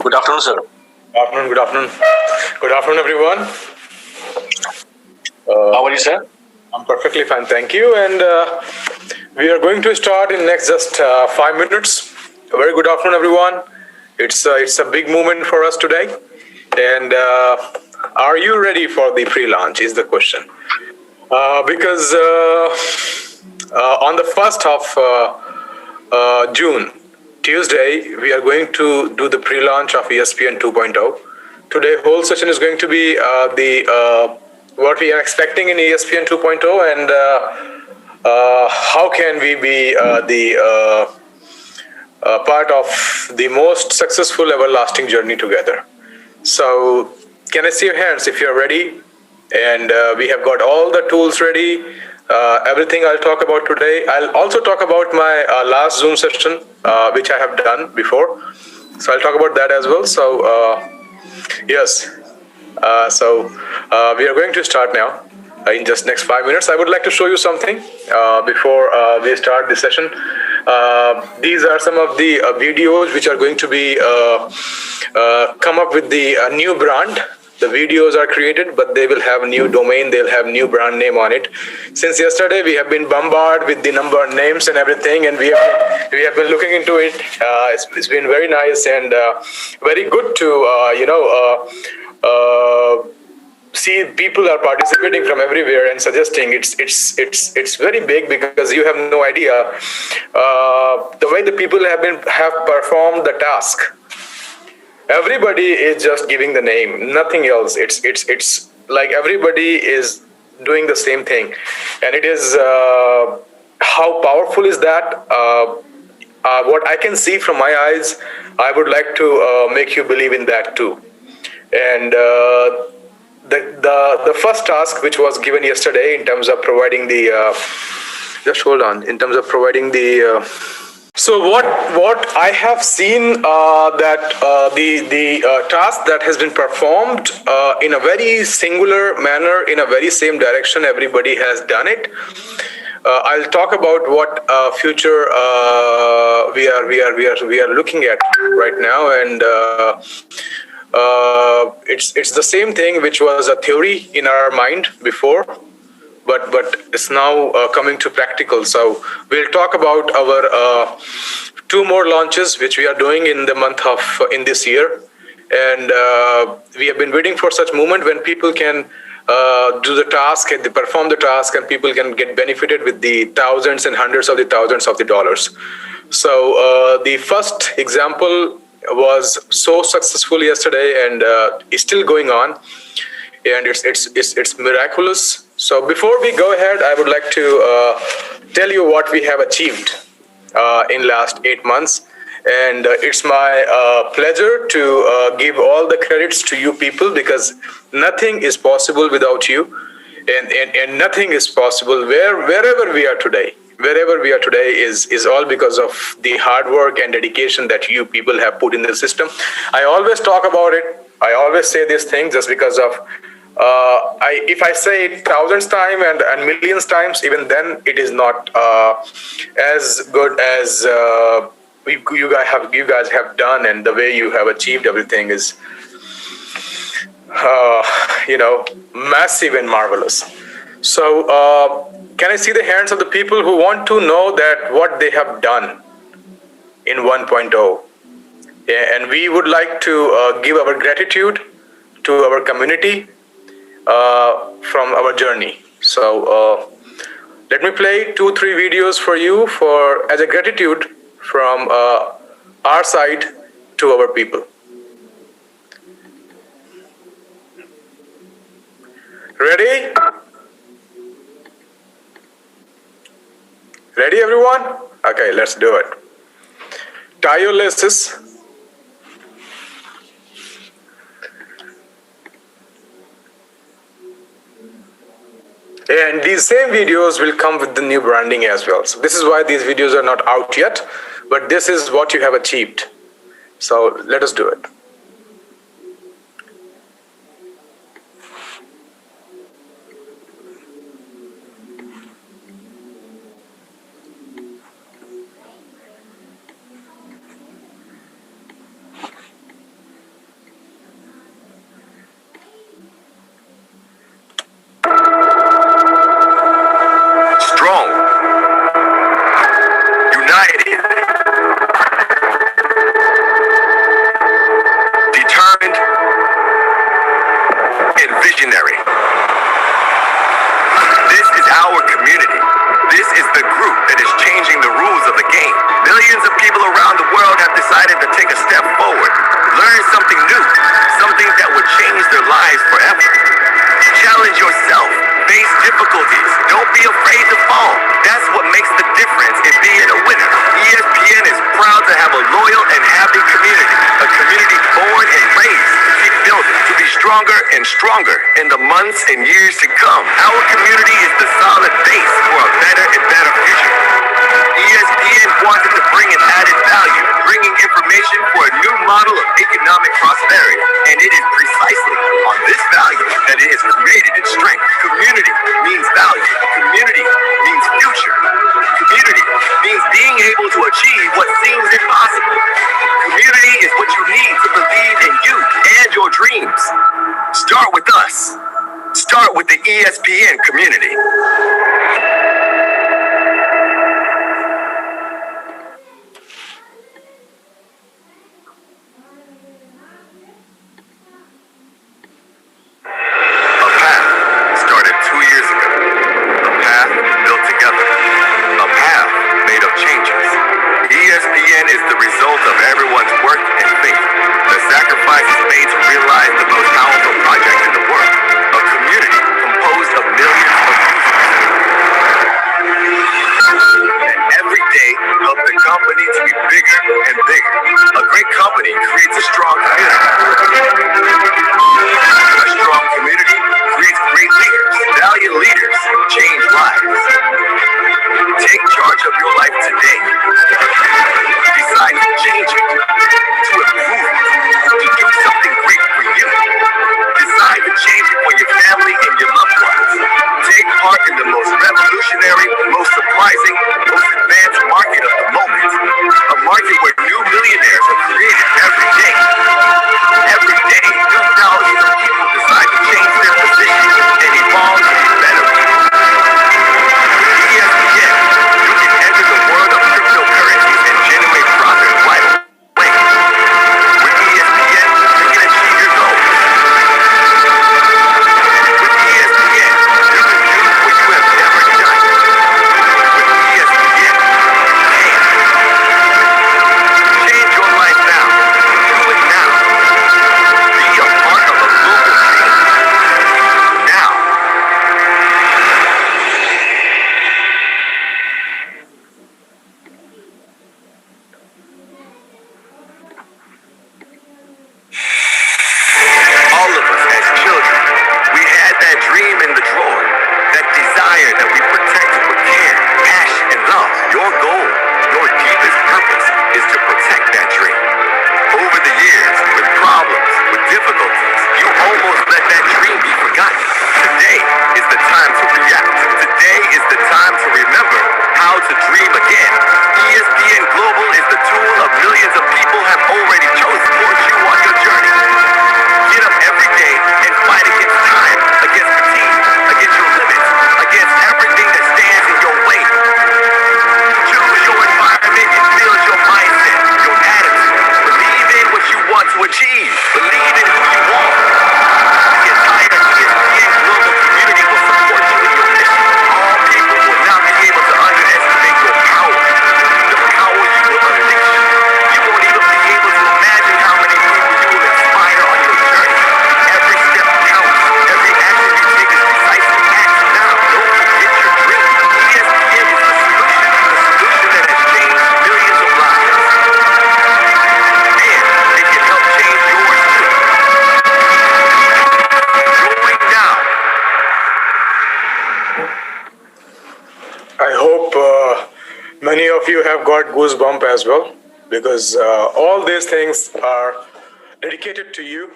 Good afternoon, sir. Good afternoon. Good afternoon, everyone. How are you, sir? I'm perfectly fine, thank you. And we are going to start in next just 5 minutes. A very good afternoon, everyone. It's a big moment for us today. And are you ready for the pre-launch? Is the question. Because on the first of June, Tuesday, we are going to do the pre-launch of ESPN 2.0. Today, whole session is going to be the what we are expecting in ESPN 2.0 and how can we be the part of the most successful everlasting journey together. So, can I see your hands if you're ready? And we have got all the tools ready. Everything I'll talk about today. I'll also talk about my last Zoom session, which I have done before. So I'll talk about that as well. So yes, we are going to start now. In just next 5 minutes, I would like to show you something before we start the session. These are some of the videos which are going to be come up with the new brand. The videos are created, but they will have a new domain. They'll have new brand name on it. Since yesterday, we have been bombarded with the number of names and everything, and we have been looking into it. It's been very nice and very good to see people are participating from everywhere and suggesting. It's very big because you have no idea the way the people have performed the task. Everybody is just giving the name, nothing else. It's like everybody is doing the same thing, and it is how powerful is that. What I can see from my eyes, I would like to make you believe in that too. And the first task which was given yesterday in terms of providing the just hold on, in terms of providing the so what I have seen that the task that has been performed in a very singular manner, in a very same direction, everybody has done it. I'll talk about what future we are looking at right now, and it's the same thing which was a theory in our mind before, but it's now coming to practical. So we'll talk about our two more launches which we are doing in the month of in this year, and we have been waiting for such moment when people can do the task and they perform the task and people can get benefited with the thousands and hundreds of the thousands of the dollars. So the first example was so successful yesterday and is still going on, and it's miraculous. So before we go ahead, I would like to tell you what we have achieved in last 8 months, and it's my pleasure to give all the credits to you people, because nothing is possible without you, and nothing is possible wherever we are today. Wherever we are today is all because of the hard work and dedication that you people have put in the system. I always talk about it. I always say this thing just because of if I say it thousands times and millions times, even then it is not as good as you guys have done, and the way you have achieved everything is massive and marvelous. So can I see the hands of the people who want to know that what they have done in 1.0? Yeah, and we would like to give our gratitude to our community from our journey. So let me play 2-3 videos for you for as a gratitude from our side to our people. Ready? Ready, everyone? Okay, let's do it. Tie your laces. And these same videos will come with the new branding as well. So this is why these videos are not out yet, but this is what you have achieved. So let us do it. their lives forever. Challenge yourself. Face difficulties. Don't be afraid to fall. That's what makes the difference in being a winner. ESPN is proud to have a loyal and happy community. A community born and raised to keep building, to be stronger and stronger in the months and years to come. Our community is the solid base for a better and better future. ESPN wanted to bring an added value, bringing information for a new model of economic prosperity. And it is precisely on this value that it has created its strength. Community means value. Community means future. Community means being able to achieve what seems impossible. Community is what you need to believe in you and your dreams. Start with us. Start with the ESPN community. ESPN is the result of everyone's work and faith. The sacrifices made to realize the most powerful project in the world. A community composed of millions of users. And every day help the company to be bigger and bigger. A great company creates a strong community. A strong community creates great leaders. Valiant leaders change lives. Take charge of your life today. Decide to change it, to improve it, to do something great for you. Decide to change it for your family and your loved ones. Take part in the most revolutionary, most surprising, most advanced market of the moment. A market where new millionaires are created every day. Every day, new thousands of people decide to change their position and evolve to be better people. With ESPN, you can enter the world of cryptocurrencies and generate profit right away. With ESPN, you can achieve your goals. With ESPN, you can do what you have never done. With ESPN, you can. Change your life now. Do it now. Be a part of a global change. Now. All of us as children, we had that dream in the drawer, that desire that we protected with care, passion, and love. Your goal, your deepest purpose is to protect that dream. Over the years, with problems, with difficulties, you almost let that dream be forgotten. Today is the time to react. Today is the time to remember how to dream again. ESPN Global is the tool of millions of people have already chosen to support you on your journey. Get up every day and fight against time, against fatigue, against your limits, against everything that stands in your way. Choose your environment and build your mindset, your attitude. Believe in what you want to achieve. Believe in who you are. The entire ESPN Global community will support you in your mission. All people will not be able to underestimate your power. The power you will unleash. You won't even be able to imagine how many people you will inspire on your journey. Every step counts. Every action you take is decisive. Act now. Don't forget your dream. ESPN is the solution. The solution that has changed millions of lives. And it can help change yours too. Join now. I hope many of you have got goosebump as well, because all these things are dedicated to you.